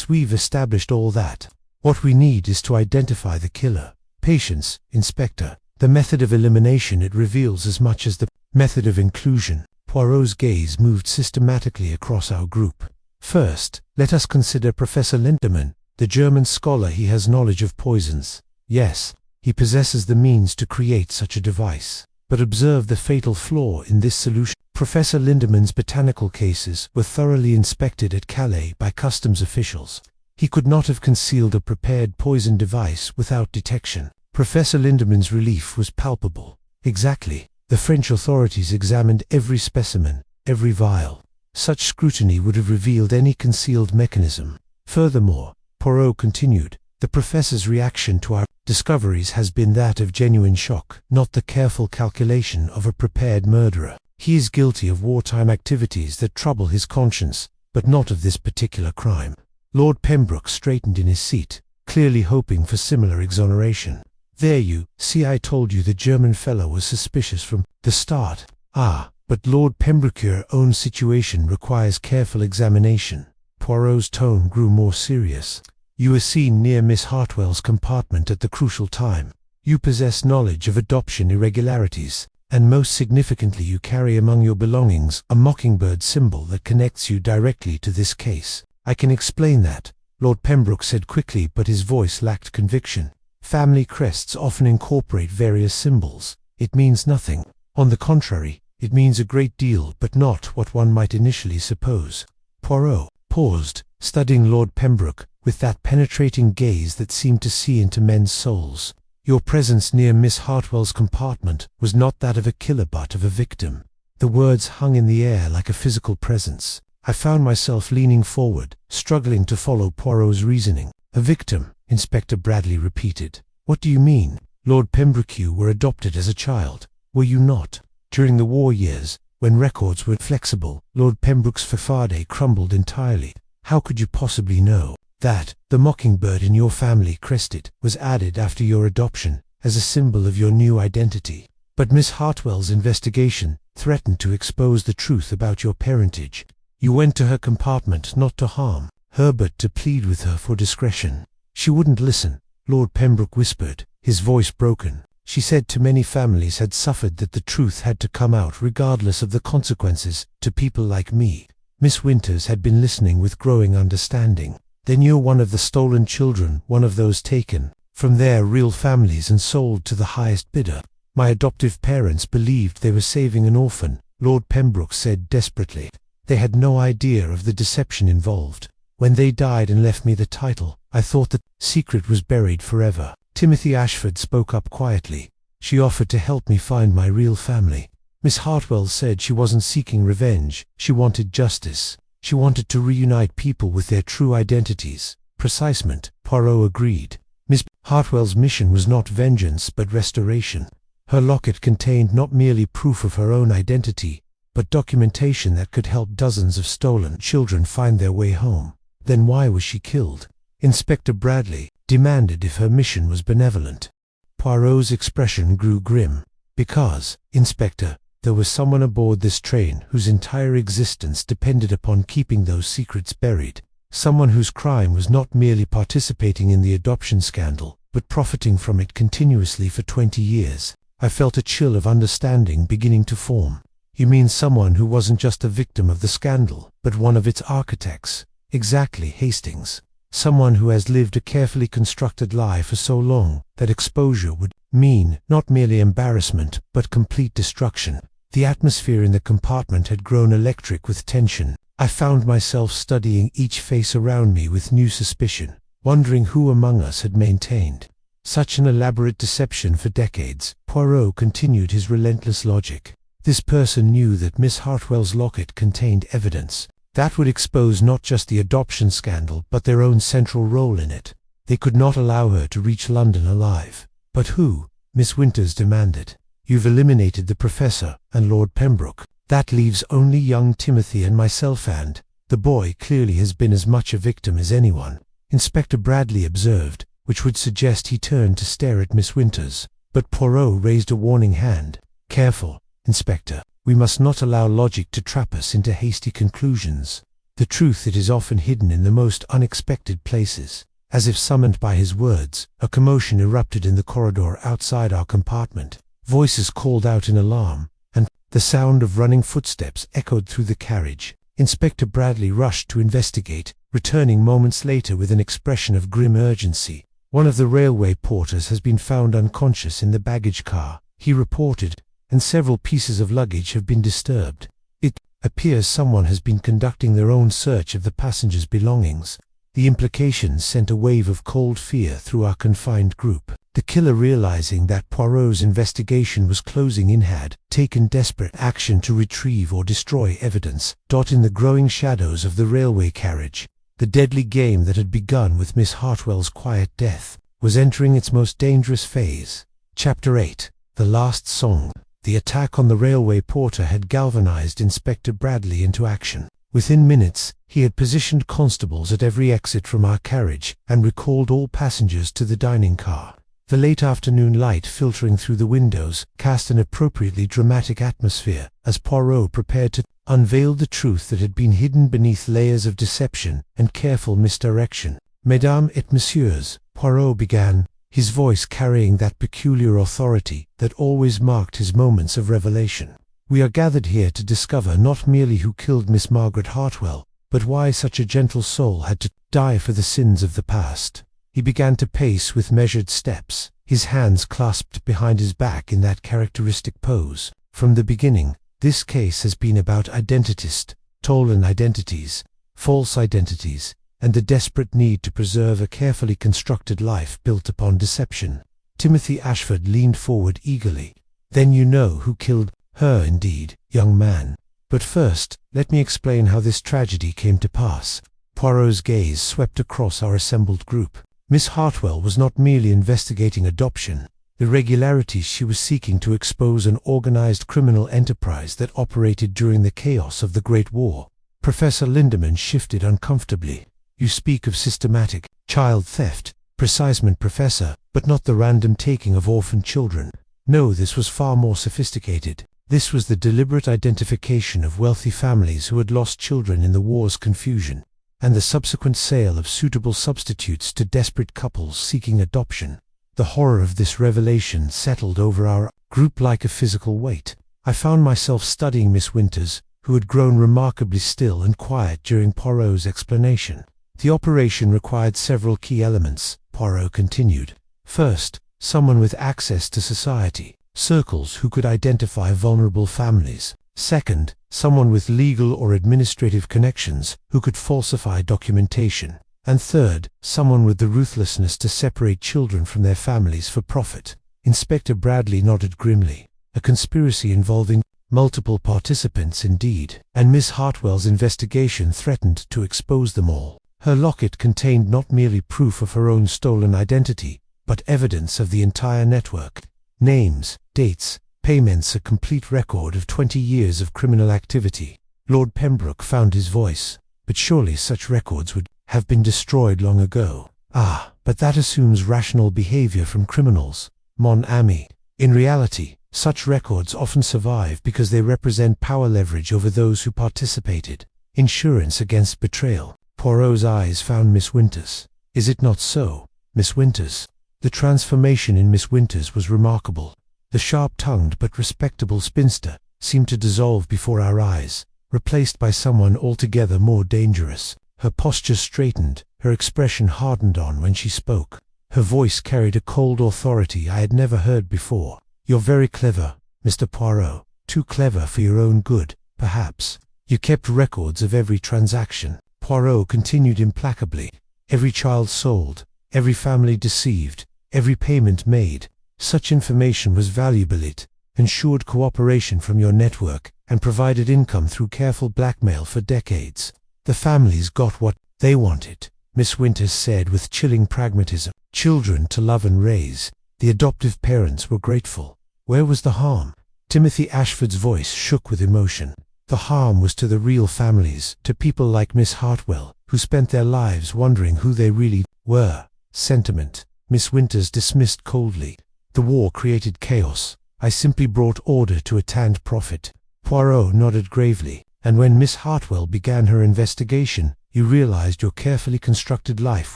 we've established all that. What we need is to identify the killer. Patience, Inspector. The method of elimination it reveals as much as the method of inclusion. Poirot's gaze moved systematically across our group. First, let us consider Professor Lindemann, the German scholar. He has knowledge of poisons. Yes, he possesses the means to create such a device. But observe the fatal flaw in this solution. Professor Lindemann's botanical cases were thoroughly inspected at Calais by customs officials. He could not have concealed a prepared poison device without detection. Professor Lindemann's relief was palpable. Exactly. The French authorities examined every specimen, every vial. Such scrutiny would have revealed any concealed mechanism. Furthermore, Poirot continued, the professor's reaction to our discoveries has been that of genuine shock, not the careful calculation of a prepared murderer. He is guilty of wartime activities that trouble his conscience, but not of this particular crime. Lord Pembroke straightened in his seat, clearly hoping for similar exoneration. There you see, I told you the German fellow was suspicious from the start. Ah, but Lord Pembroke's own situation requires careful examination. Poirot's tone grew more serious. You were seen near Miss Hartwell's compartment at the crucial time. You possess knowledge of adoption irregularities, and most significantly you carry among your belongings a Mockingbird symbol that connects you directly to this case. I can explain that, Lord Pembroke said quickly, but his voice lacked conviction. Family crests often incorporate various symbols. It means nothing. On the contrary, it means a great deal, but not what one might initially suppose. Poirot paused, studying Lord Pembroke with that penetrating gaze that seemed to see into men's souls. Your presence near Miss Hartwell's compartment was not that of a killer but of a victim. The words hung in the air like a physical presence. I found myself leaning forward, struggling to follow Poirot's reasoning. A victim, Inspector Bradley repeated. What do you mean? Lord Pembroke, you were adopted as a child, were you not? During the war years, when records were flexible, Lord Pembroke's Fafade crumbled entirely. How could you possibly know that the Mockingbird in your family crested was added after your adoption as a symbol of your new identity? But Miss Hartwell's investigation threatened to expose the truth about your parentage. You went to her compartment not to harm her but to plead with her for discretion. She wouldn't listen, Lord Pembroke whispered, his voice broken. She said too many families had suffered, that the truth had to come out regardless of the consequences to people like me. Miss Winters had been listening with growing understanding. Then you're one of the stolen children, one of those taken from their real families and sold to the highest bidder. My adoptive parents believed they were saving an orphan, Lord Pembroke said desperately. They had no idea of the deception involved. When they died and left me the title, I thought the secret was buried forever. Timothy Ashford spoke up quietly. She offered to help me find my real family. Miss Hartwell said she wasn't seeking revenge, she wanted justice. She wanted to reunite people with their true identities. Precisement, Poirot agreed. Miss Hartwell's mission was not vengeance but restoration. Her locket contained not merely proof of her own identity, but documentation that could help dozens of stolen children find their way home. Then why was she killed? Inspector Bradley demanded if her mission was benevolent. Poirot's expression grew grim. Because, Inspector, there was someone aboard this train whose entire existence depended upon keeping those secrets buried. Someone whose crime was not merely participating in the adoption scandal, but profiting from it continuously for 20 years. I felt a chill of understanding beginning to form. You mean someone who wasn't just a victim of the scandal, but one of its architects? Exactly, Hastings. Someone who has lived a carefully constructed lie for so long that exposure would mean not merely embarrassment, but complete destruction. The atmosphere in the compartment had grown electric with tension. I found myself studying each face around me with new suspicion, wondering who among us had maintained such an elaborate deception for decades. Poirot continued his relentless logic. This person knew that Miss Hartwell's locket contained evidence that would expose not just the adoption scandal but their own central role in it. They could not allow her to reach London alive. But who? Miss Winters demanded. You've eliminated the Professor and Lord Pembroke. That leaves only young Timothy and myself, and the boy clearly has been as much a victim as anyone, Inspector Bradley observed, which would suggest he turned to stare at Miss Winters. But Poirot raised a warning hand. Careful, Inspector. We must not allow logic to trap us into hasty conclusions. The truth, it is often hidden in the most unexpected places. As if summoned by his words, a commotion erupted in the corridor outside our compartment. Voices called out in alarm, and the sound of running footsteps echoed through the carriage. Inspector Bradley rushed to investigate, returning moments later with an expression of grim urgency. One of the railway porters has been found unconscious in the baggage car, he reported, and several pieces of luggage have been disturbed. It appears someone has been conducting their own search of the passengers' belongings. The implications sent a wave of cold fear through our confined group. The killer, realizing that Poirot's investigation was closing in, had taken desperate action to retrieve or destroy evidence. In the growing shadows of the railway carriage, the deadly game that had begun with Miss Hartwell's quiet death was entering its most dangerous phase. Chapter 8. The Last Song. The attack on the railway porter had galvanized Inspector Bradley into action. Within minutes, he had positioned constables at every exit from our carriage and recalled all passengers to the dining car. The late afternoon light filtering through the windows cast an appropriately dramatic atmosphere as Poirot prepared to unveil the truth that had been hidden beneath layers of deception and careful misdirection. Mesdames et messieurs, Poirot began, his voice carrying that peculiar authority that always marked his moments of revelation. We are gathered here to discover not merely who killed Miss Margaret Hartwell, but why such a gentle soul had to die for the sins of the past. He began to pace with measured steps, his hands clasped behind his back in that characteristic pose. From the beginning, this case has been about identities, stolen identities, false identities, and the desperate need to preserve a carefully constructed life built upon deception. Timothy Ashford leaned forward eagerly. Then you know who killed her, indeed, young man. But first, let me explain how this tragedy came to pass. Poirot's gaze swept across our assembled group. Miss Hartwell was not merely investigating adoption. irregularities. She was seeking to expose an organized criminal enterprise that operated during the chaos of the Great War. Professor Lindemann shifted uncomfortably. You speak of systematic child theft, precisement, Professor, but not the random taking of orphan children. No, this was far more sophisticated. This was the deliberate identification of wealthy families who had lost children in the war's confusion, and the subsequent sale of suitable substitutes to desperate couples seeking adoption. The horror of this revelation settled over our group like a physical weight. I found myself studying Miss Winters, who had grown remarkably still and quiet during Poirot's explanation. The operation required several key elements, Poirot continued. First, someone with access to society circles who could identify vulnerable families. Second, someone with legal or administrative connections who could falsify documentation. And third, someone with the ruthlessness to separate children from their families for profit. Inspector Bradley nodded grimly. A conspiracy involving multiple participants indeed, and Miss Hartwell's investigation threatened to expose them all. Her locket contained not merely proof of her own stolen identity, but evidence of the entire network. Names, dates, payments, a complete record of 20 years of criminal activity. Lord Pembroke found his voice. But surely such records would have been destroyed long ago. Ah, but that assumes rational behavior from criminals, mon ami. In reality, such records often survive because they represent power leverage over those who participated. Insurance against betrayal. Poirot's eyes found Miss Winters. Is it not so, Miss Winters? The transformation in Miss Winters was remarkable. The sharp-tongued but respectable spinster seemed to dissolve before our eyes, replaced by someone altogether more dangerous. Her posture straightened, her expression hardened on when she spoke. Her voice carried a cold authority I had never heard before. You're very clever, Mr. Poirot. Too clever for your own good, perhaps. You kept records of every transaction. Poirot continued implacably. Every child sold, every family deceived, every payment made. Such information was valuable. It ensured cooperation from your network and provided income through careful blackmail for decades. The families got what they wanted, Miss Winters said with chilling pragmatism. Children to love and raise. The adoptive parents were grateful. Where was the harm? Timothy Ashford's voice shook with emotion. The harm was to the real families, to people like Miss Hartwell, who spent their lives wondering who they really were. Sentiment, Miss Winters dismissed coldly. The war created chaos. I simply brought order to a tanned profit. Poirot nodded gravely. And when Miss Hartwell began her investigation, you realized your carefully constructed life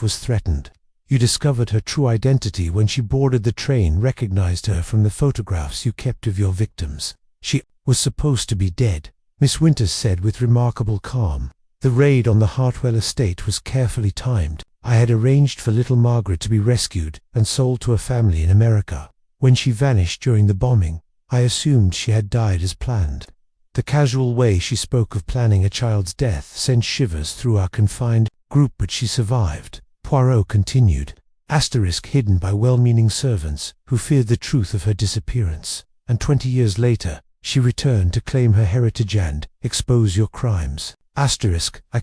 was threatened. You discovered her true identity when she boarded the train, recognized her from the photographs you kept of your victims. She was supposed to be dead, Miss Winters said with remarkable calm. The raid on the Hartwell estate was carefully timed. I had arranged for little Margaret to be rescued and sold to a family in America. When she vanished during the bombing, I assumed she had died as planned. The casual way she spoke of planning a child's death sent shivers through our confined group, but she survived. Poirot continued. Hidden by well-meaning servants who feared the truth of her disappearance. And 20 years later, she returned to claim her heritage and expose your crimes. I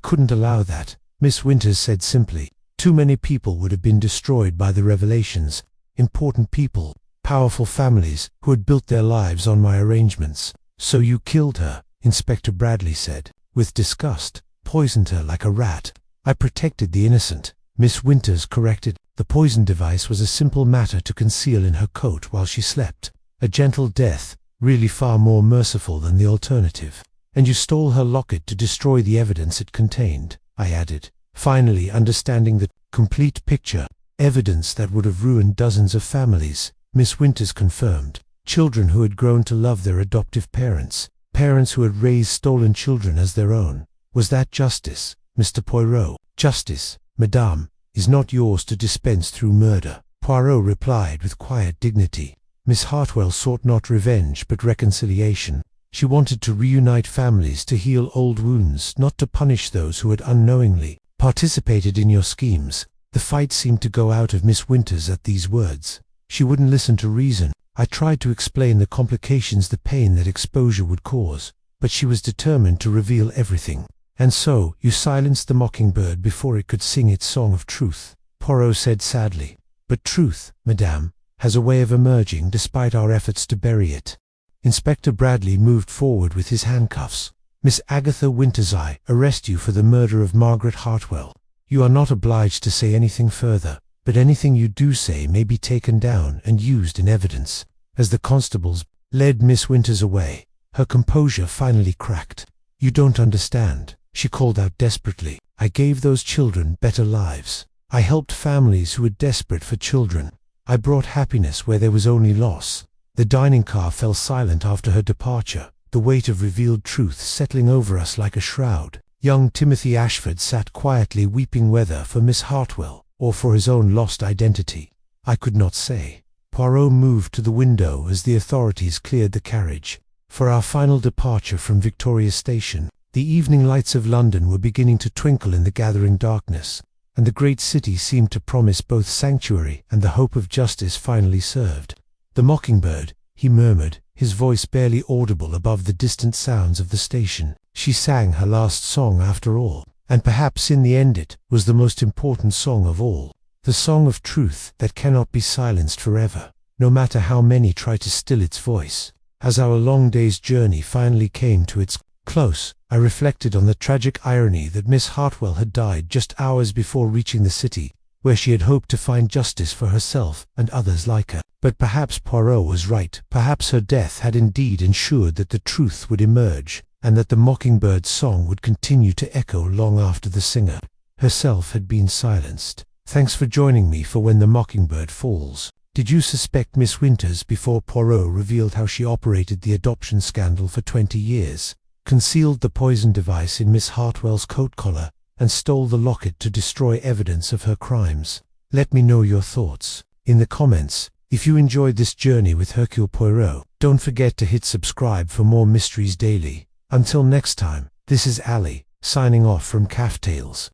couldn't allow that, Miss Winters said simply. Too many people would have been destroyed by the revelations. Important people, powerful families who had built their lives on my arrangements. So you killed her, Inspector Bradley said, with disgust. Poisoned her like a rat. I protected the innocent, Miss Winters corrected. The poison device was a simple matter to conceal in her coat while she slept. A gentle death, really far more merciful than the alternative. And you stole her locket to destroy the evidence it contained, I added, finally understanding the complete picture. Evidence that would have ruined dozens of families, Miss Winters confirmed. Children who had grown to love their adoptive parents, parents who had raised stolen children as their own. Was that justice, Mr. Poirot? Justice, madame, is not yours to dispense through murder, Poirot replied with quiet dignity. Miss Hartwell sought not revenge but reconciliation. She wanted to reunite families, to heal old wounds, not to punish those who had unknowingly participated in your schemes. The fight seemed to go out of Miss Winters at these words. She wouldn't listen to reason. I tried to explain the complications, the pain that exposure would cause, but she was determined to reveal everything. And so, you silenced the Mockingbird before it could sing its song of truth, Poirot said sadly. But truth, madame, has a way of emerging despite our efforts to bury it. Inspector Bradley moved forward with his handcuffs. Miss Agatha Winters, I arrest you for the murder of Margaret Hartwell. You are not obliged to say anything further, but anything you do say may be taken down and used in evidence. As the constables led Miss Winters away, her composure finally cracked. You don't understand, she called out desperately. I gave those children better lives. I helped families who were desperate for children. I brought happiness where there was only loss. The dining car fell silent after her departure, the weight of revealed truth settling over us like a shroud. Young Timothy Ashford sat quietly weeping, whether for Miss Hartwell or for his own lost identity. I could not say. Poirot moved to the window as the authorities cleared the carriage. For our final departure from Victoria Station, the evening lights of London were beginning to twinkle in the gathering darkness, and the great city seemed to promise both sanctuary and the hope of justice finally served. The Mockingbird, he murmured, his voice barely audible above the distant sounds of the station. She sang her last song after all, and perhaps in the end it was the most important song of all. The song of truth that cannot be silenced forever, no matter how many try to still its voice. As our long day's journey finally came to its close, I reflected on the tragic irony that Miss Hartwell had died just hours before reaching the city, where she had hoped to find justice for herself and others like her. But perhaps Poirot was right. Perhaps her death had indeed ensured that the truth would emerge, and that the Mockingbird's song would continue to echo long after the singer herself had been silenced. Thanks for joining me for When the Mockingbird Falls. Did you suspect Miss Winters before Poirot revealed how she operated the adoption scandal for 20 years, concealed the poison device in Miss Hartwell's coat collar, and stole the locket to destroy evidence of her crimes? Let me know your thoughts in the comments. If you enjoyed this journey with Hercule Poirot, don't forget to hit subscribe for more mysteries daily. Until next time, this is Alie, signing off from Café.